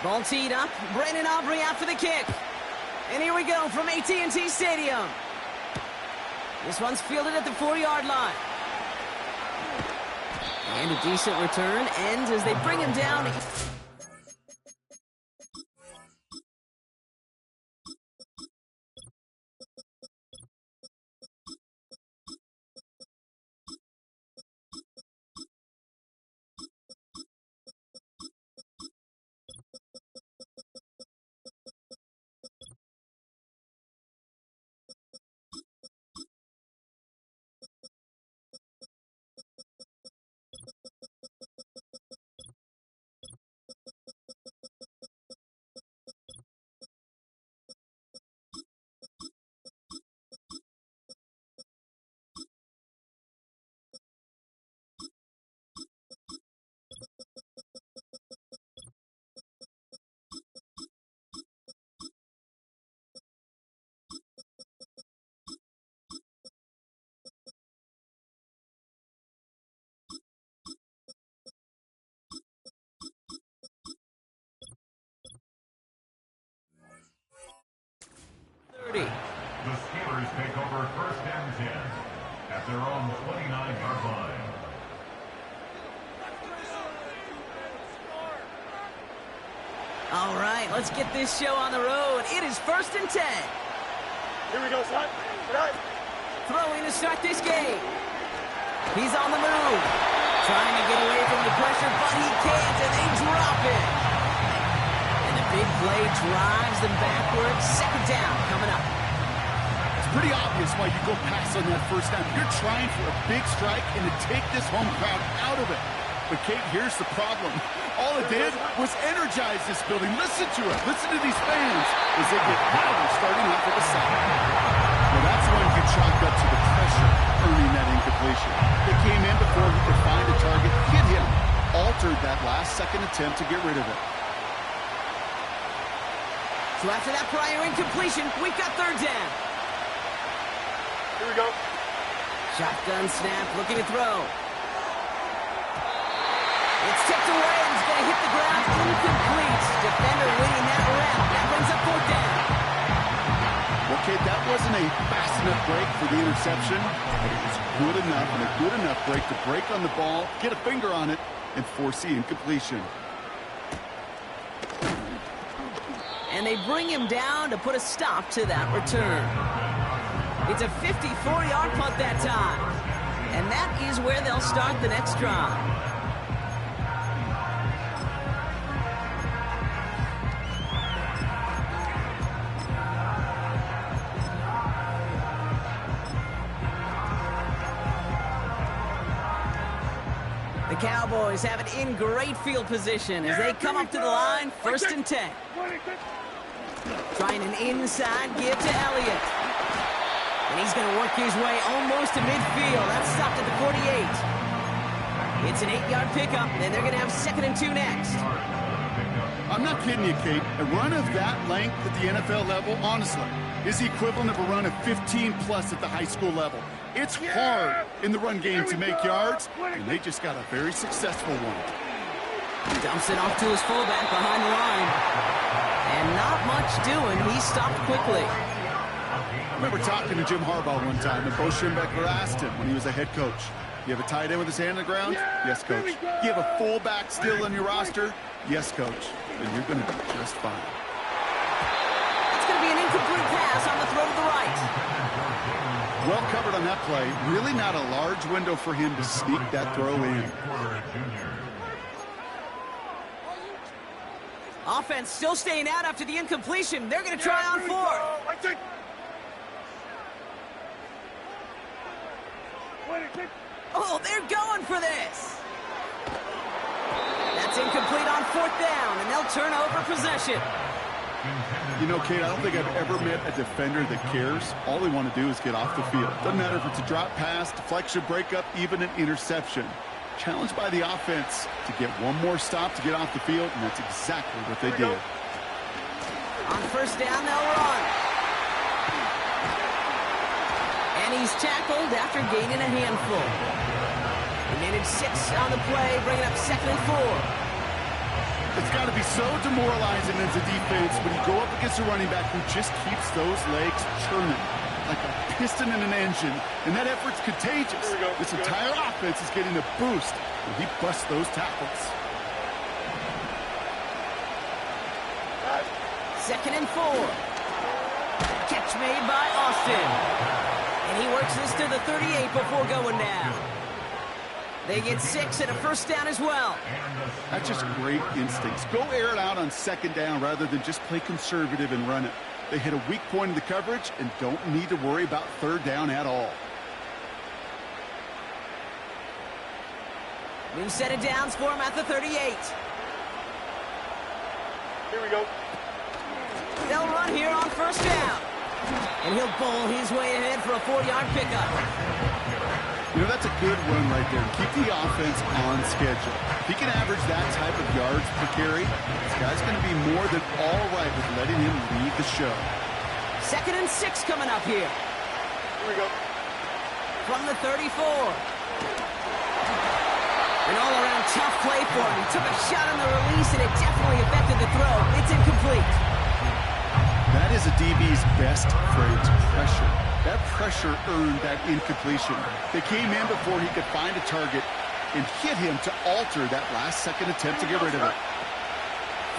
Ball teed up. Brandon Aubrey out for the kick. And here we go from AT&T Stadium. This one's fielded at the 4-yard line. And a decent return ends as they bring him down. The Steelers take over first and 10 at their own 29-yard line. All right, let's get this show on the road. It is first and 10. Here we go, son. Throwing to start this game. He's on the move. Trying to get away from the pressure, but he can't, and they drop it. And the big play drives them backwards. Second down coming up. It's pretty obvious why you go pass on that first down. You're trying for a big strike and to take this home crowd out of it. But, Kate, here's the problem. All it did was energize this building. Listen to it. Listen to these fans as they get louder starting off with a second. Well, that's one good chalk up to the pressure earning that incompletion. They came in before he could find a target, hit him, altered that last-second attempt to get rid of it. So after that prior incompletion, we've got third down. Here we go. Shotgun snap, looking to throw. It's tipped away and it's going to hit the ground. Incomplete. Defender winning that rep. That brings up fourth down. Well, Kate, that wasn't a fast enough break for the interception, but it was good enough and a good enough break to break on the ball, get a finger on it, and force the incompletion. And they bring him down to put a stop to that return. It's a 54-yard punt that time. And that is where they'll start the next drive. The Cowboys have it in great field position as they come up to the line, first and 10. Trying an inside give to Elliott. And he's going to work his way almost to midfield. That's stopped at the 48. It's an 8-yard pickup, and they're going to have second and 2 next. I'm not kidding you, Kate. A run of that length at the NFL level, honestly, is the equivalent of a run of 15-plus at the high school level. It's hard in the run game to make yards, and they just got a very successful one. Dumps it off to his fullback behind the line. And not much doing. He stopped quickly. I remember talking to Jim Harbaugh one time, and Bo Schembechler asked him when he was a head coach, you have a tight end with his hand on the ground? Yes, coach. You have a fullback still on your roster? Yes, coach. Then you're going to be just fine. It's going to be an incomplete pass on the throw to the right. Well covered on that play. Really not a large window for him to sneak that throw in. Offense still staying out after the incompletion. They're going to try on fourth. Oh, they're going for this. That's incomplete on fourth down, and they'll turn over possession. You know, Kate, I don't think I've ever met a defender that cares. All they want to do is get off the field. Doesn't matter if it's a drop pass, deflection, breakup, even an interception. Challenged by the offense to get one more stop to get off the field, and that's exactly what they did. On first down, they'll run. And he's tackled after gaining a handful. He managed 6 on the play, bringing up 2nd and 4. It's got to be so demoralizing as a defense when you go up against a running back who just keeps those legs churning like a piston in an engine, and that effort's contagious. This entire offense is getting a boost when he busts those tackles. 2nd and 4. Catch made by Austin. And he works this to the 38 before going down. They get 6 and a first down as well. That's just great instincts. Go air it out on 2nd down rather than just play conservative and run it. They hit a weak point in the coverage and don't need to worry about 3rd down at all. New set of downs for him at the 38. Here we go. They'll run here on 1st down. And he'll bowl his way ahead for a 4-yard pickup. You know, that's a good run right there. Keep the offense on schedule. If he can average that type of yards per carry, this guy's going to be more than all right with letting him lead the show. 2nd and 6 coming up here. Here we go. From the 34. An all-around tough play for him. He took a shot on the release, and it definitely affected the throw. It's incomplete. That is a DB's best phrase, pressure. That pressure earned that incompletion. They came in before he could find a target and hit him to alter that last-second attempt to get rid of it.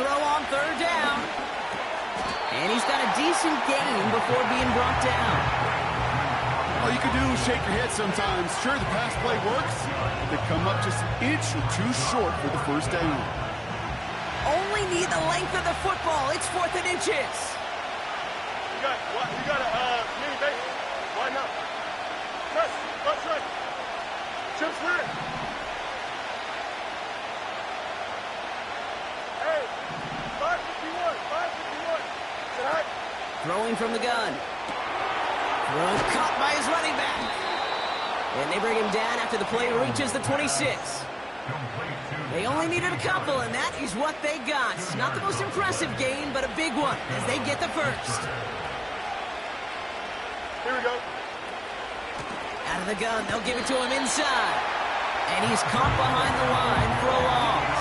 Throw on 3rd down. And he's got a decent gain before being brought down. All you can do is shake your head sometimes. Sure, the pass play works. They come up just an inch or 2 short for the 1st down. Only need the length of the football. It's 4th and inches. You got a mini base. Why not? Press. Let's run. Chips red. Hey, 551. 551. Set. Throwing from the gun. Throw caught by his running back. And they bring him down after the play reaches the 26. They only needed a couple, and that is what they got. Not the most impressive gain, but a big one as they get the first. Here we go. Out of the gun, they'll give it to him inside. And he's caught behind the line for a loss.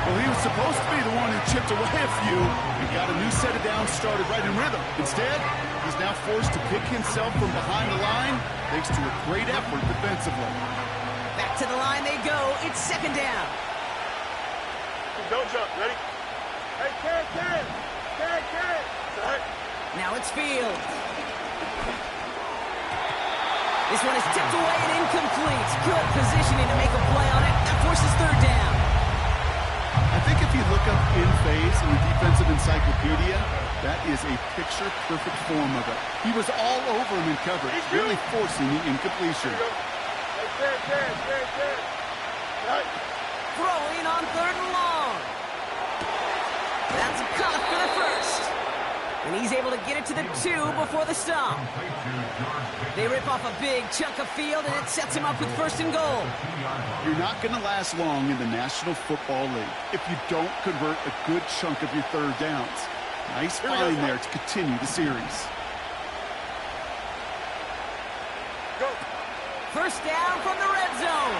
Well, he was supposed to be the one who chipped away a few and got a new set of downs started right in rhythm. Instead, he's now forced to pick himself from behind the line thanks to a great effort defensively. Back to the line they go. It's 2nd down. Don't jump. Ready? Hey, Ken. Set. Now it's Fields. This one is tipped away and incomplete. Good positioning to make a play on it. That forces 3rd down. I think if you look up in phase in the defensive encyclopedia, that is a picture-perfect form of it. He was all over him in coverage, really forcing the incompletion. Ken. Right. Throwing on 3rd and long. That's a cut for the first. And he's able to get it to the 2 before the stop. They rip off a big chunk of field, and it sets him up with 1st and goal. You're not going to last long in the National Football League if you don't convert a good chunk of your 3rd downs. Nice find there to continue the series. Go. 1st down from the red zone.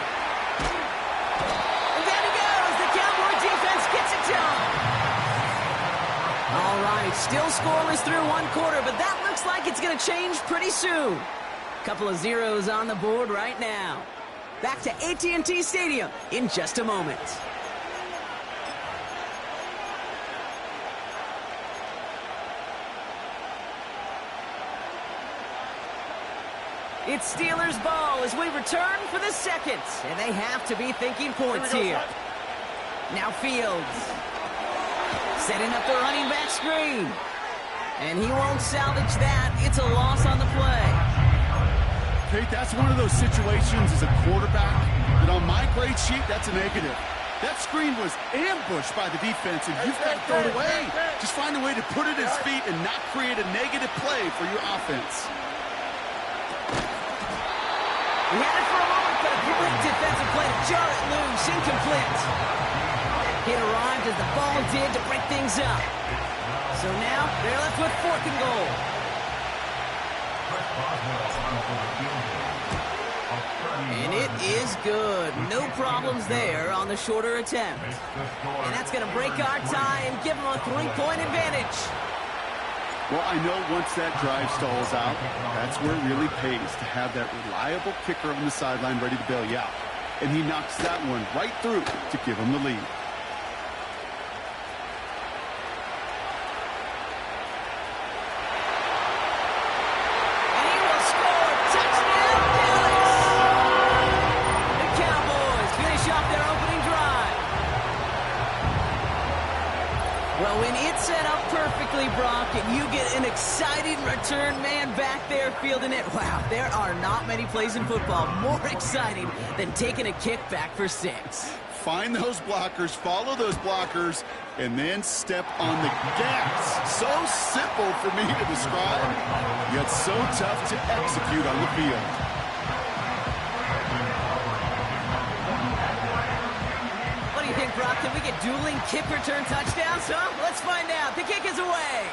And there he goes. The Cowboy defense gets it done. All right, still scoreless through 1 quarter, but that looks like it's going to change pretty soon. Couple of zeros on the board right now. Back to AT&T Stadium in just a moment. It's Steelers ball as we return for the 2nd, and they have to be thinking points here. Now Fields. Setting up the running back screen. And he won't salvage that. It's a loss on the play. Kate, that's one of those situations as a quarterback that on my grade sheet, that's a negative. That screen was ambushed by the defense, and you've got to throw it away. Just find a way to put it at his feet and not create a negative play for your offense. He had it for a moment, but a great defensive play to jar it loose. Incomplete. It arrived as the ball did to break things up. So now they're left with 4th and goal. And it is good. No problems there on the shorter attempt. And that's going to break our tie and give them a 3-point advantage. Well, I know once that drive stalls out, that's where it really pays to have that reliable kicker on the sideline ready to bail you out. And he knocks that one right through to give him the lead. Well, when it's set up perfectly, Brock, and you get an exciting return man back there fielding it, wow, there are not many plays in football more exciting than taking a kick back for 6. Find those blockers, follow those blockers, and then step on the gas. So simple for me to describe, yet so tough to execute on the field. Brock, can we get dueling kick return touchdowns, huh? Let's find out. The kick is away.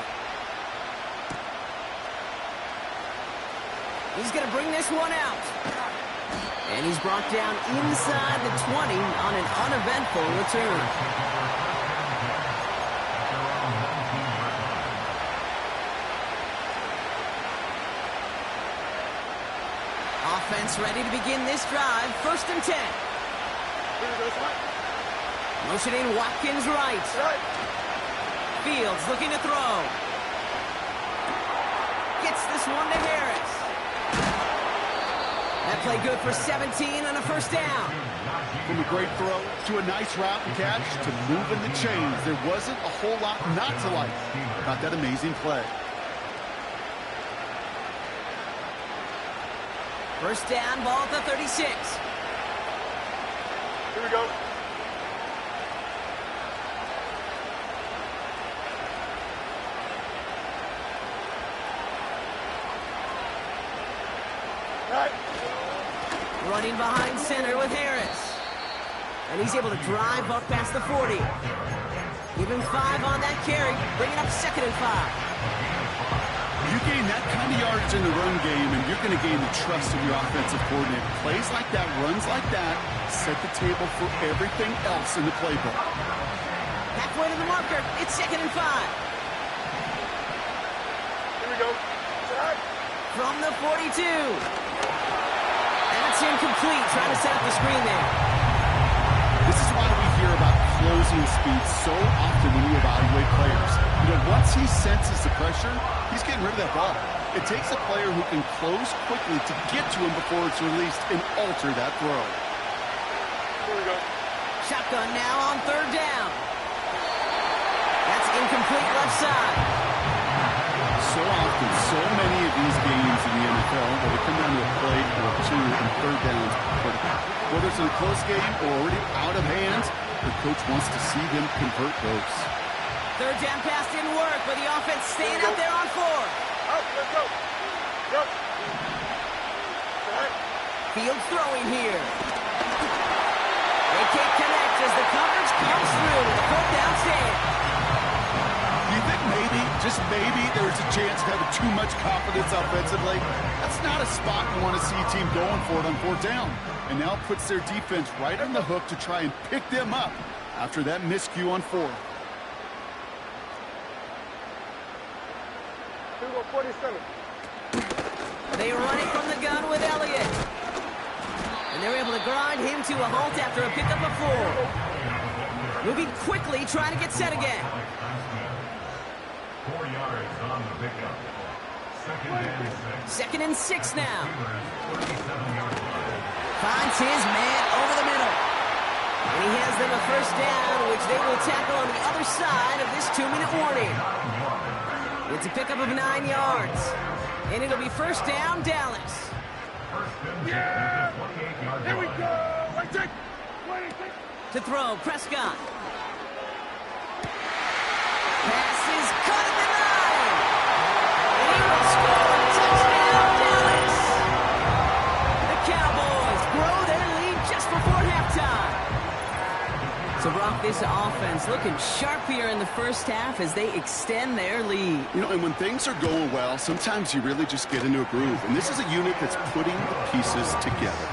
He's going to bring this one out. And he's brought down inside the 20 on an uneventful return. Offense ready to begin this drive. 1st and 10. Motioning Watkins right. Fields looking to throw. Gets this one to Harris. That play good for 17 and a 1st down. From a great throw to a nice route and catch to moving the chains. There wasn't a whole lot not to like about that amazing play. 1st down, ball at the 36. Here we go. Running behind center with Harris. And he's able to drive up past the 40. Give him 5 on that carry. Bringing up 2nd and 5. You gain that kind of yardage in the run game, and you're going to gain the trust of your offensive coordinator. Plays like that, runs like that, set the table for everything else in the playbook. Halfway to the marker. It's 2nd and 5. Here we go. From the 42. That's incomplete. Trying to set up the screen there. This is why we hear about closing speed so often when you evaluate players. You know, once he senses the pressure, he's getting rid of that ball. It takes a player who can close quickly to get to him before it's released and alter that throw. Here we go. Shotgun now on 3rd down. That's incomplete left side. So often, so many of these games in the NFL, where they come down to a play or 2 and 3rd downs, whether it's in a close game or already out of hand, the coach wants to see them convert those. 3rd down pass didn't work, but the offense staying out there on 4. Out, let's go. Yep. Fields throwing here. They can't connect as the coverage comes through with a 4th down stand. Do you think maybe, just maybe, there's a chance of having too much confidence offensively? That's not a spot you want to see a team going for it on 4th down. And now puts their defense right on the hook to try and pick them up after that miscue on 4th. Here we go, 47. They run it from the gun with Elliott. And they're able to grind him to a halt after a pickup of 4. Moving quickly, trying to get set again. 4 yards on the pickup. 2nd and 6 now. 37-yard line. Finds his man over the middle. And he has them a 1st down, which they will tackle on the other side of this 2-minute warning. It's a pickup of 9 yards. And it'll be 1st down, Dallas. Yeah! Here we go! Right take! To throw, Prescott. Pass is cut at the 9. And he will score. Touchdown, Dallas. The Cowboys grow their lead just before halftime. So, Brock, this offense looking sharp here in the first half as they extend their lead. You know, and when things are going well, sometimes you really just get into a groove. And this is a unit that's putting the pieces together.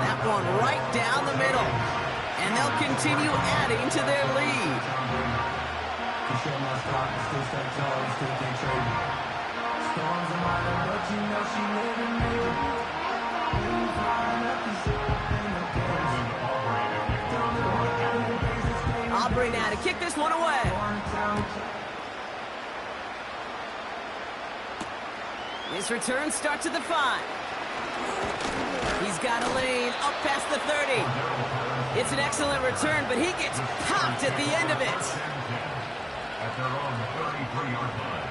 That one right down the middle. And they'll continue adding to their lead. Aubrey now to kick this one away. His return starts at the 5. He's got a lane up past the 30. It's an excellent return, but he gets popped at the end of it. At their own 33-yard line.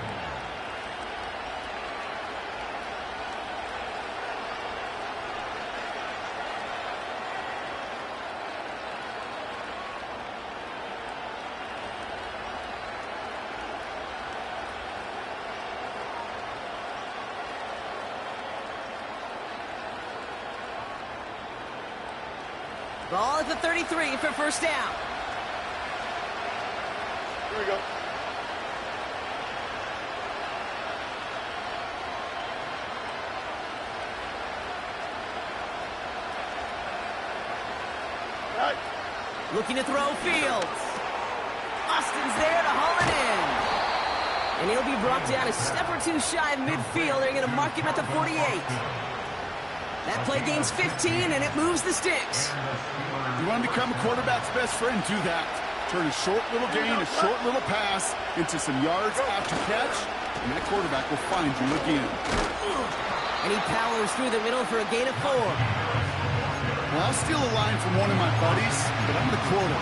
Ball at the 33 for first down. Here we go. Right. Looking to throw Fields. Austin's there to haul it in. And he'll be brought down a step or two shy of midfield. They're going to mark him at the 48. That play gains 15, and it moves the sticks. You want to become a quarterback's best friend? Do that. Turn a short little gain, a short little pass into some yards after catch, and that quarterback will find you again. And he powers through the middle for a gain of 4. Well, I'll steal a line from one of my buddies, but I'm the quarter.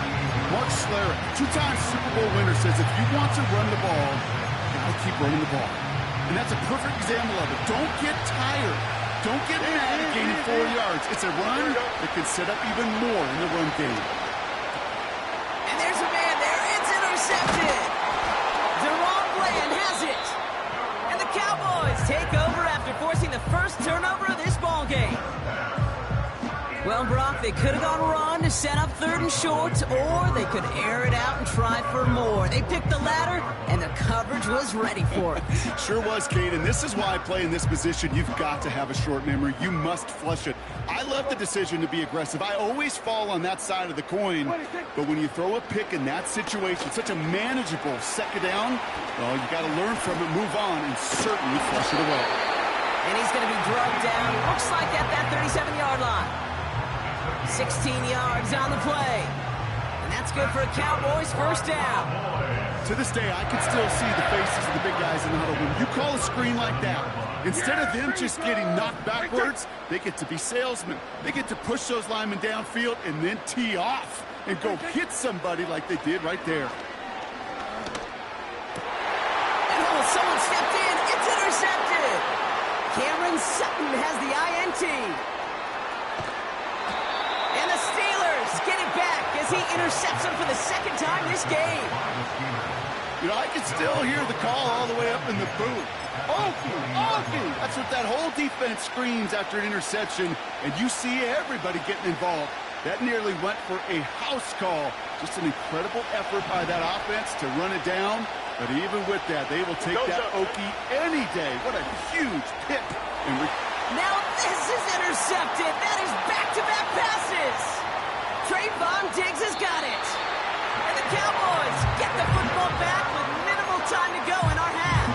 Mark Schlereth, 2-time Super Bowl winner, says if you want to run the ball, you got to keep running the ball. And that's a perfect example of it. Don't get tired. Don't get mad at gaining 4 yards. It's a run that can set up even more in the run game. And there's a man there. It's intercepted. Deron Bland has it. And the Cowboys take over after forcing the first turnover of this ball game. Well, Brock, they could have gone run to set up 3rd and short, or they could air it out and try for more. They picked the latter, and the coverage was ready for it. Sure was, Kate, and this is why playing this position, you've got to have a short memory. You must flush it. I love the decision to be aggressive. I always fall on that side of the coin, but when you throw a pick in that situation, such a manageable second down, well, you got to learn from it, move on, and certainly flush it away. And he's going to be drugged down, looks like at that 37-yard line. 16 yards on the play. And that's good for a Cowboys first down. To this day, I can still see the faces of the big guys in the huddle. When you call a screen like that, instead of them just getting knocked backwards, they get to be salesmen. They get to push those linemen downfield and then tee off and go hit somebody like they did right there. And someone stepped in. It's intercepted. Cameron Sutton has the INT. And the Steelers get it back as he intercepts him for the second time this game. You know, I can still hear the call all the way up in the booth. Okie, Okie! That's what that whole defense screams after an interception, and you see everybody getting involved. That nearly went for a house call. Just an incredible effort by that offense to run it down, but even with that, they will take that Okie any day. What a huge pick. Now this is intercepted. That is back-to-back passes. Trayvon Diggs has got it. And the Cowboys get the football back with minimal time to go in our half.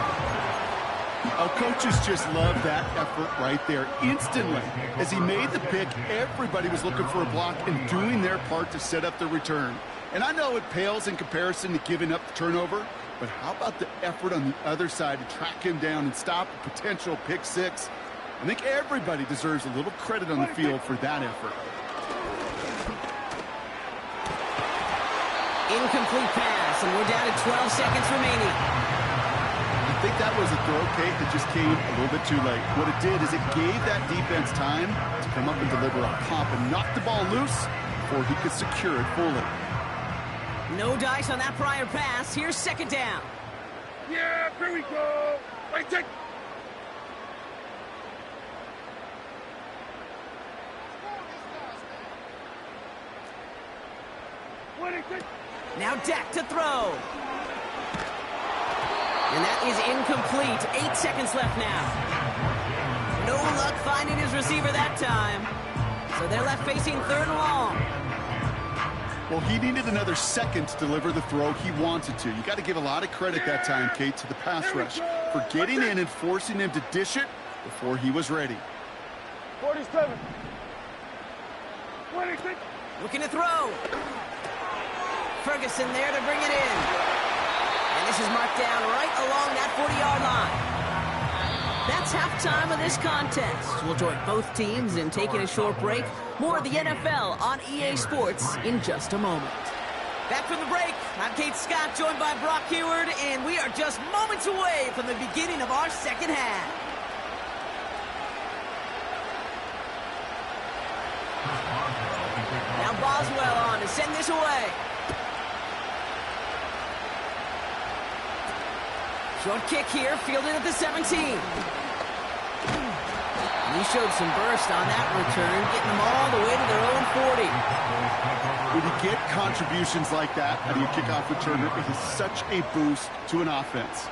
Our coaches just love that effort right there. Instantly, as he made the pick, everybody was looking for a block and doing their part to set up the return. And I know it pales in comparison to giving up the turnover, but how about the effort on the other side to track him down and stop a potential pick six? I think everybody deserves a little credit on the field for that effort. Incomplete pass, and we're down to 12 seconds remaining. I think that was a throw, Kate, that just came a little bit too late. What it did is it gave that defense time to come up and deliver a pop and knock the ball loose before he could secure it fully. No dice on that prior pass. Here's second down. Yeah, here we go. Wait, take. Now Dak to throw. And that is incomplete. 8 seconds left now. No luck finding his receiver that time. So they're left facing 3rd and long. Well, he needed another second to deliver the throw he wanted to. You got to give a lot of credit that time, Kate, to the pass rush for getting in and forcing him to dish it before he was ready. 47. 26. Looking to throw. Ferguson there to bring it in. And this is marked down right along that 40-yard line. That's halftime of this contest. We'll join both teams in taking a short break. More of the NFL on EA Sports in just a moment. Back from the break, I'm Kate Scott, joined by Brock Heward, and we are just moments away from the beginning of our second half. Now Boswell on to send this away. Short kick here, fielded at the 17. And he showed some burst on that return, getting them all the way to their own 40. When you get contributions like that out of your kickoff returner, it is such a boost to an offense.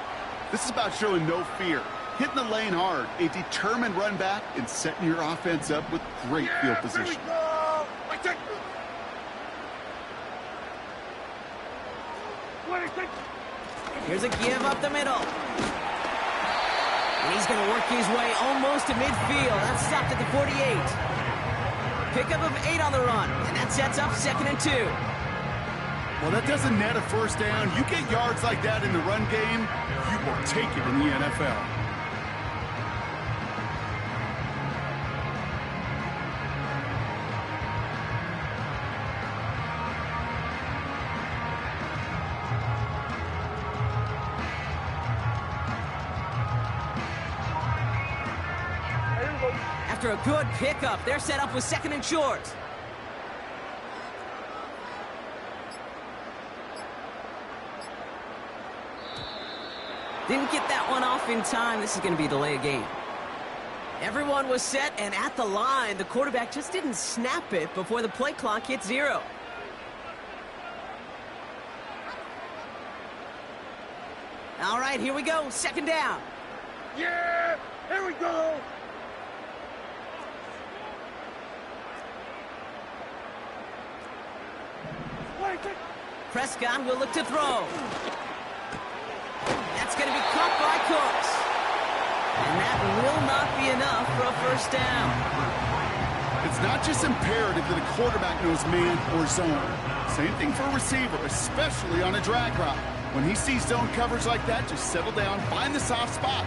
This is about showing no fear, hitting the lane hard, a determined run back, and setting your offense up with great field position. Here's a give up the middle. And he's going to work his way almost to midfield. That's stopped at the 48. Pickup of 8 on the run, and that sets up 2nd and 2. Well, that doesn't net a first down. You get yards like that in the run game, you will take it in the NFL. After a good pickup, they're set up with 2nd and short. Didn't get that one off in time. This is going to be a delay of game. Everyone was set and at the line. The quarterback just didn't snap it before the play clock hit 0. All right, here we go. 2nd down. Yeah! Here we go! Prescott will look to throw. That's going to be caught by Cooks. And that will not be enough for a first down. It's not just imperative that a quarterback knows man or zone. Same thing for a receiver, especially on a drag route. When he sees zone coverage like that, just settle down, find the soft spot.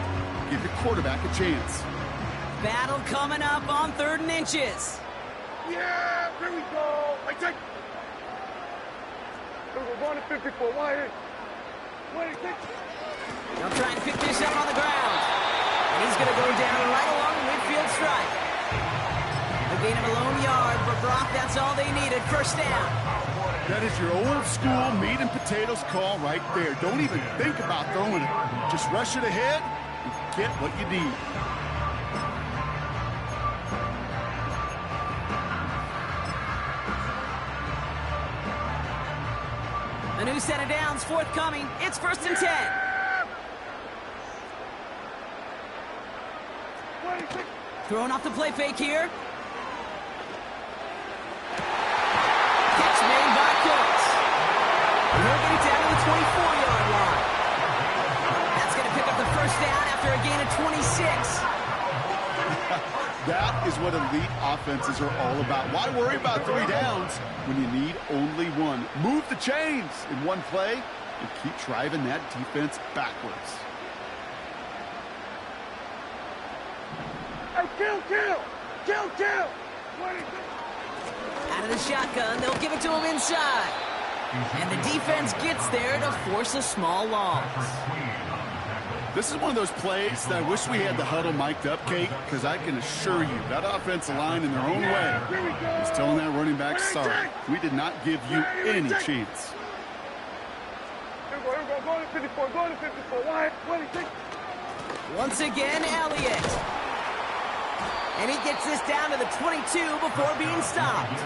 Give your quarterback a chance. Battle coming up on 3rd and inches. Yeah! Here we go! We're going to 54. Why? 26. They'll try and pick this up on the ground. And he's going to go down right along the midfield stripe. A gain of a lone yard, but Brock, that's all they needed. First down. That is your old school meat and potatoes call right there. Don't even think about throwing it. Just rush it ahead and get what you need. A new set of downs forthcoming. It's 1st and 10. Throwing off the play fake here. Catch made by Cooks. And he'll get it down to the 24-yard line. That's going to pick up the first down after a gain of 26. That is what elite offenses are all about. Why worry about 3 downs when you need only 1? Move the chains in one play and keep driving that defense backwards. Hey, kill! Out of the shotgun, they'll give it to him inside. And the defense gets there to force a small loss. This is one of those plays that I wish we had the huddle mic'd up, Kate, because I can assure you that offensive line in their own way is telling that running back, sorry, we did not give you any chance. Here we go. Go to 54. Why? 26. Once again, Elliott. And he gets this down to the 22 before being stopped.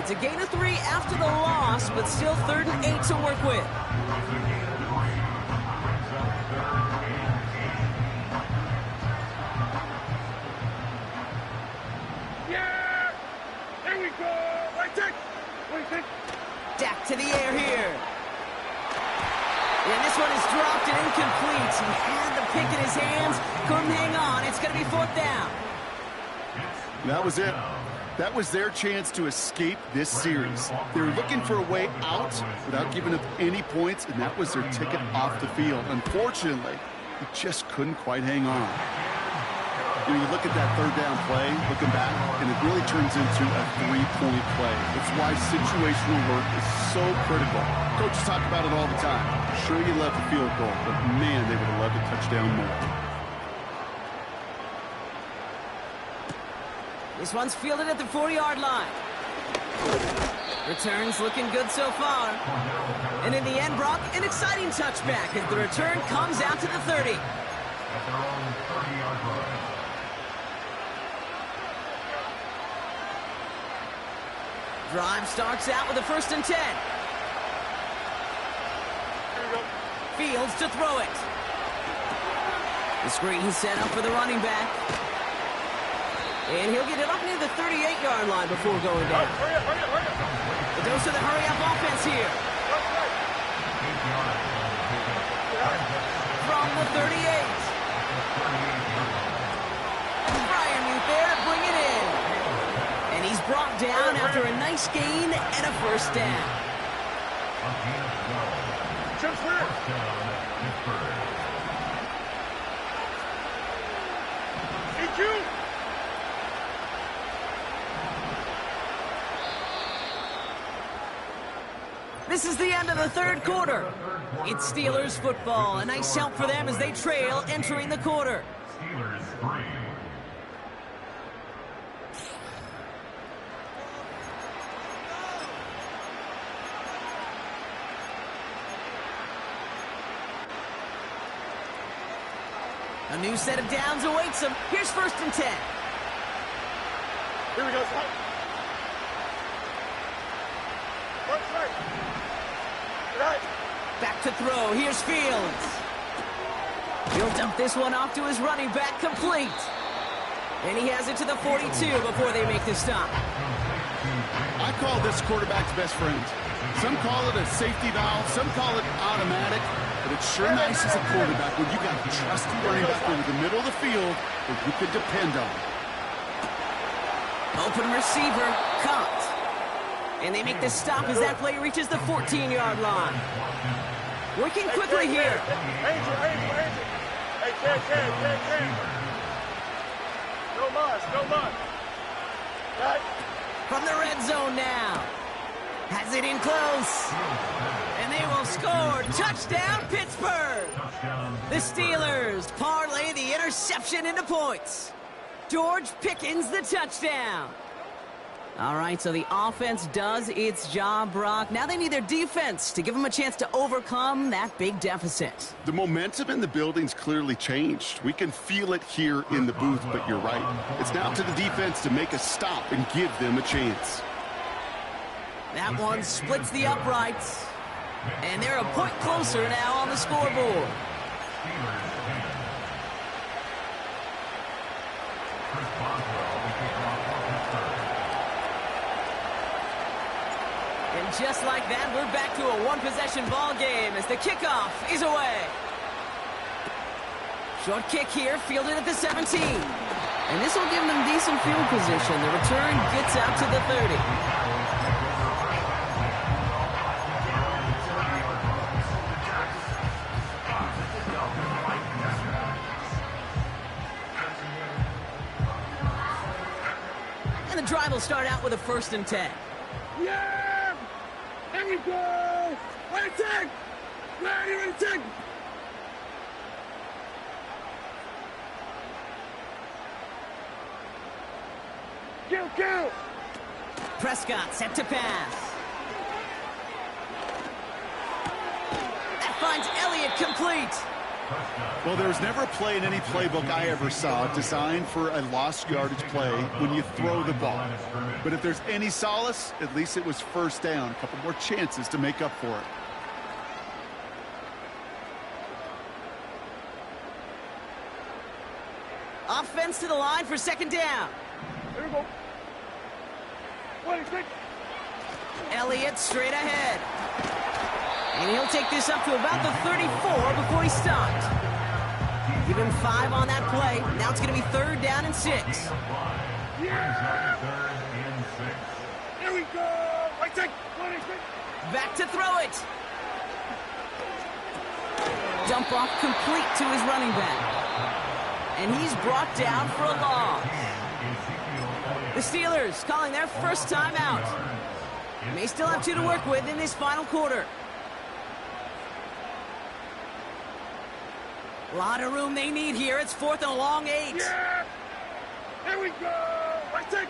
It's a gain of 3 after the loss, but still 3rd and 8 to work with. Yeah! There we go! Right there! Dak to the air here. And this one is dropped and incomplete. He had the pick in his hands, couldn't hang on. It's going to be 4th down. That was it. That was their chance to escape this series. They were looking for a way out without giving up any points, and that was their ticket off the field. Unfortunately, he just couldn't quite hang on. You look at that 3rd down play, looking back, and it really turns into a 3-point play. That's why situational work is so critical. Coaches talk about it all the time. Sure, you love the field goal, but man, they would have loved a touchdown more. This one's fielded at the 40-yard line. Returns looking good so far. And in the end, Brock, an exciting touchback as the return comes out to the 30. At their own 30-yard line. Drive starts out with a 1st and 10. Fields to throw it. The screen set up for the running back. And he'll get it up near the 38-yard line before going down. Hurry up, hurry up, hurry up! The dose of the hurry-up offense here. From the 38. Fryermuth there to bring it in. And he's brought down after a nice gain and a 1st down. Jump clear! EQ! This is the end of the 3rd quarter. It's Steelers football. A nice help for them as they trail entering the quarter. Steelers 3. A new set of downs awaits them. Here's 1st and 10. Here we go, son. Right. Right. Back to throw. Here's Fields. He'll dump this one off to his running back, complete. And he has it to the 42 before they make the stop. I call this quarterback's best friend. Some call it a safety valve, some call it automatic, but it's sure nice as a quarterback when you got a trusty running back over the middle of the field that you can depend on. Open receiver, caught. And they make the stop as that play reaches the 14-yard line. Working quickly here. Angel. Hey, Ken. No mud. Right. From the red zone now. Has it in close. And they will score. Touchdown, Pittsburgh. The Steelers parlay the interception into points. George Pickens the touchdown. All right, so the offense does its job, Brock. Now they need their defense to give them a chance to overcome that big deficit. The momentum in the building's clearly changed. We can feel it here in the booth, but you're right. It's now to the defense to make a stop and give them a chance. That one splits the uprights. And they're a point closer now on the scoreboard. And just like that, we're back to a one-possession ball game as the kickoff is away. Short kick here, fielded at the 17. And this will give them decent field position. The return gets out to the 30. And the drive will start out with a 1st and 10. Yeah! There we go! Ready to take! Ready to take! Go! Prescott set to pass. That finds Elliott complete. Well, there was never a play in any playbook I ever saw designed for a lost yardage play when you throw the ball. But if there's any solace, at least it was first down. A couple more chances to make up for it. Offense to the line for second down. Here we go. 26. Elliott straight ahead. And he'll take this up to about the 34 before he stopped. Give him 5 on that play. Now it's going to be third down and 6. Yeah. Here we go. Right take. 26. Back to throw it. Dump off complete to his running back. And he's brought down for a loss. The Steelers calling their first time out. May still have 2 to work with in this final quarter. A lot of room they need here. It's 4th and a long 8. Yeah. Here we go. Right take.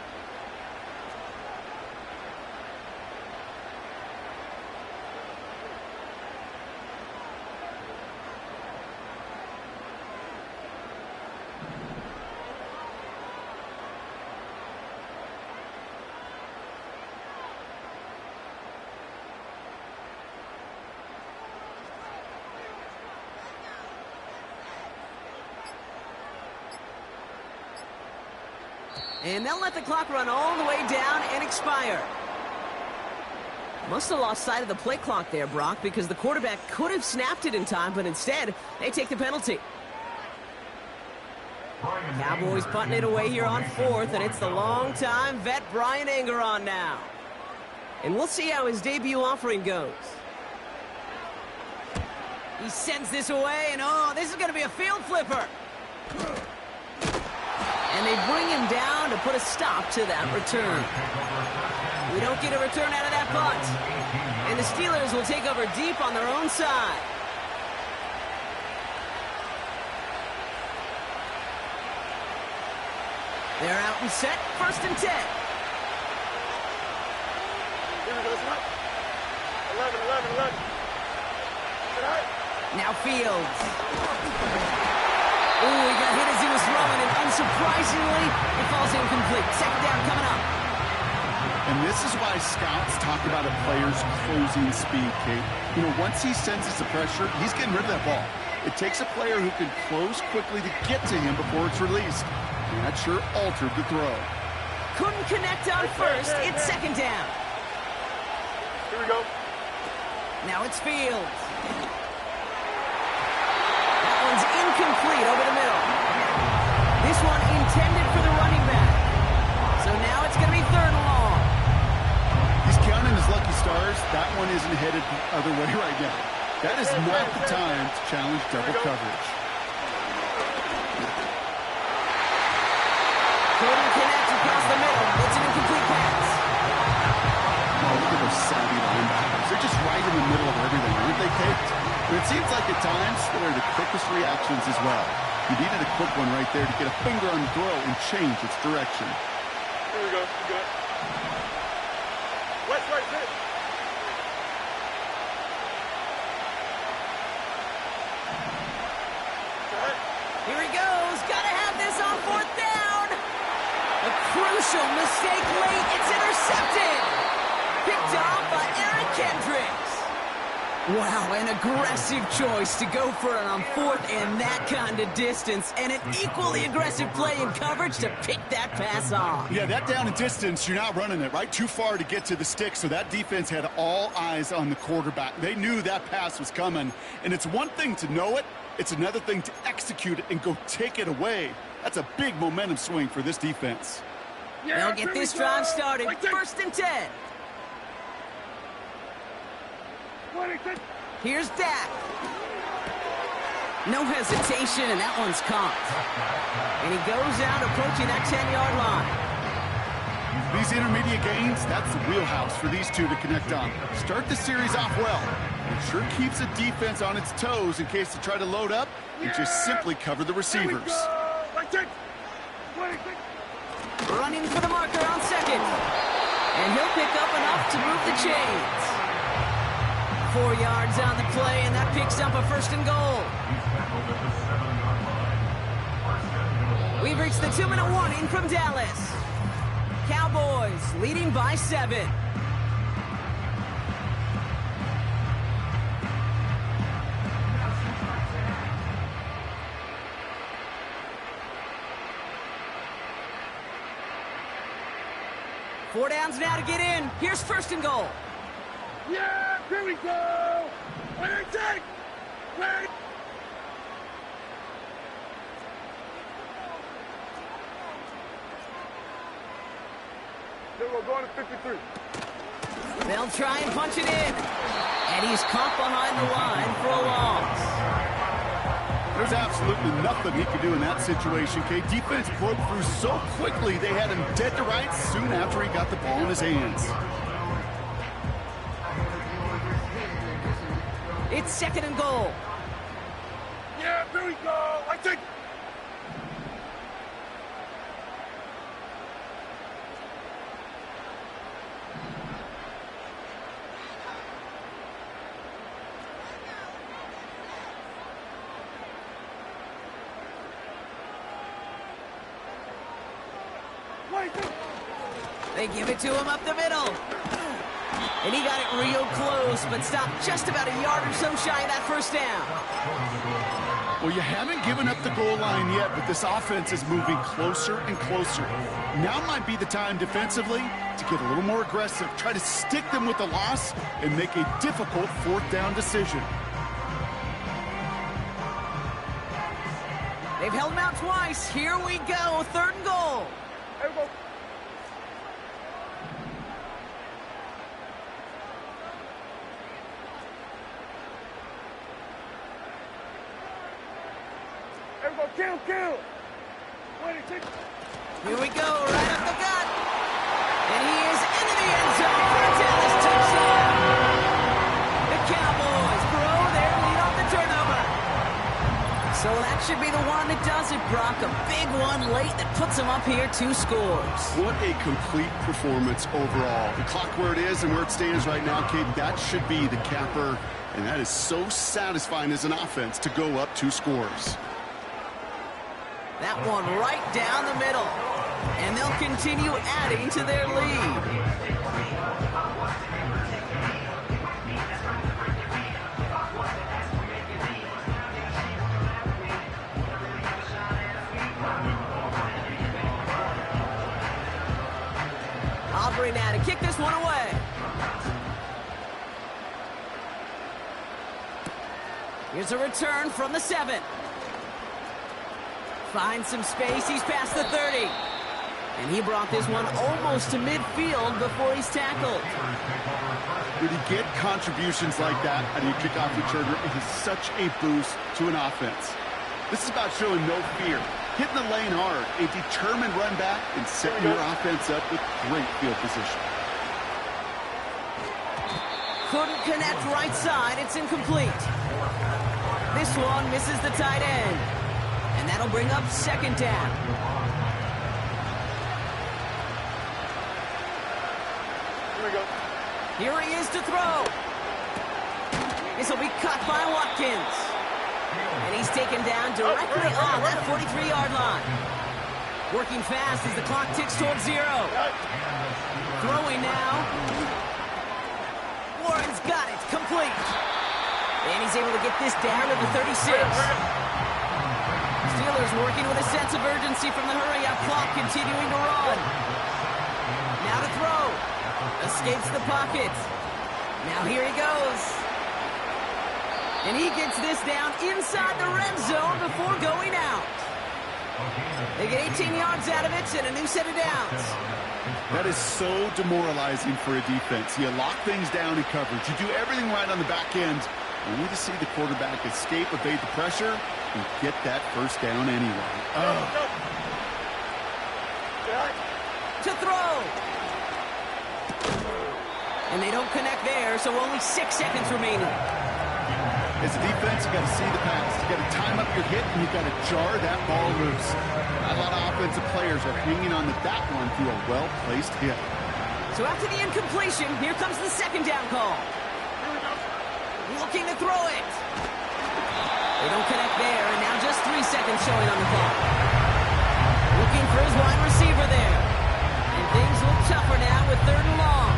And they'll let the clock run all the way down and expire. Must have lost sight of the play clock there, Brock, because the quarterback could have snapped it in time, but instead, they take the penalty. Cowboys punting it away here on 4th, and it's the long-time vet Brian Anger on now. And we'll see how his debut offering goes. He sends this away, and oh, this is going to be a field flipper. And they bring him down to put a stop to that return. We don't get a return out of that punt. And the Steelers will take over deep on their own side. They're out and set, 1st and 10. Here we go. 11. Now Fields. Ooh, he got hit as he was throwing, and unsurprisingly, it falls incomplete. Second down coming up. And this is why scouts talk about a player's closing speed, Kate. You know, once he senses the pressure, he's getting rid of that ball. It takes a player who can close quickly to get to him before it's released. And that sure altered the throw. Couldn't connect on first. It's second down. Here we go. Now it's Fields. That one's incomplete over the middle. This one intended for the running back. So now it's going to be 3rd and long. He's counting his lucky stars. That one isn't headed the other way right now. That is not the time to challenge double coverage. Couldn't connect across the middle. It's an incomplete pass. Oh, look at those savvy linebackers. They're just right in the middle of everything, aren't they, Kate? But it seems like at times they're the quickest reactions as well. You needed a quick one right there to get a finger on the throw and change its direction. Here we go. You got it. West, right, hit. Here he goes. Got to have this on 4th down. A crucial mistake late. It's intercepted. Picked off by Eric Kendricks. Wow, an aggressive choice to go for it on 4th and that kind of distance. And an equally aggressive play in coverage to pick that pass off. Yeah, that down and distance, you're not running it, right? Too far to get to the stick, so that defense had all eyes on the quarterback. They knew that pass was coming. And it's one thing to know it. It's another thing to execute it and go take it away. That's a big momentum swing for this defense. They'll get this drive started. 1st and 10. Here's Dak. No hesitation, and that one's caught. And he goes out approaching that 10-yard line. These intermediate gains, that's the wheelhouse for these two to connect on. Start the series off well. It sure keeps the defense on its toes in case they try to load up and just simply cover the receivers. Running for the marker on 2nd. And he'll pick up enough to move the chains. 4 yards on the play, and that picks up a 1st and goal. He's tackled at the 7-yard line. 1st and goal. We've reached the 2-minute warning from Dallas. Cowboys leading by 7. Four downs now to get in. Here's 1st and goal. Yeah, here we go. Wait, take. Wait. Then we're going to 53. They'll try and punch it in. And he's caught behind the line for a loss. There's absolutely nothing he could do in that situation, Kate. Defense broke through so quickly, they had him dead to rights soon after he got the ball in his hands. It's 2nd and goal. Yeah, here we go. I take. They give it to him up the middle. And he got it real close, but stopped just about a yard or so shy of that 1st down. Well, you haven't given up the goal line yet, but this offense is moving closer and closer. Now might be the time defensively to get a little more aggressive, try to stick them with the loss, and make a difficult 4th down decision. They've held him out twice. Here we go, 3rd and goal. Here we go. Kill. Wait, take. Here we go, right up the gut. And he is into the end zone for a Dallas touchdown. The Cowboys grow their lead on the turnover. So that should be the one that does it, Brock. A big one late that puts them up here 2 scores. What a complete performance overall. The clock where it is and where it stands right now, Kate, that should be the capper. And that is so satisfying as an offense to go up 2 scores. That one right down the middle. And they'll continue adding to their lead. Aubrey now to kick this one away. Here's a return from the 7. Finds some space. He's past the 30. And he brought this one almost to midfield before he's tackled. When you get contributions like that out of your kickoff returner, it is such a boost to an offense. This is about showing no fear, hitting the lane hard, a determined run back, and setting your offense up with great field position. Couldn't connect right side. It's incomplete. This one misses the tight end. And that'll bring up 2nd down. Here we go. Here he is to throw. This will be caught by Watkins. And he's taken down directly on that 43-yard line. Working fast as the clock ticks towards 0. Throwing now. Warren's got it. Complete. And he's able to get this down to the 36. Steelers working with a sense of urgency from the hurry-up clock, continuing to run. Now to throw. Escapes the pocket. Now here he goes. And he gets this down inside the red zone before going out. They get 18 yards out of it and a new set of downs. That is so demoralizing for a defense. You lock things down in coverage. You do everything right on the back end. Only to see the quarterback escape, evade the pressure, and get that 1st down anyway. To throw. And they don't connect there, so only 6 seconds remaining. As a defense, you got to see the pass. You got to time up your hit, and you got to jar that ball loose. A lot of offensive players are hanging on to that one through a well-placed hit. So after the incompletion, here comes the 2nd down call. Looking to throw it. They don't connect there, and now just 3 seconds showing on the clock. Looking for his wide receiver there. And things look tougher now with 3rd and long.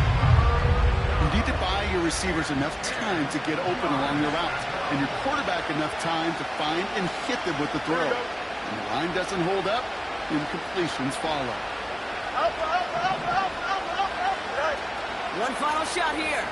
You need to buy your receivers enough time to get open along their routes, and your quarterback enough time to find and hit them with the throw. When the line doesn't hold up, incompletions follow. Up. One final shot here.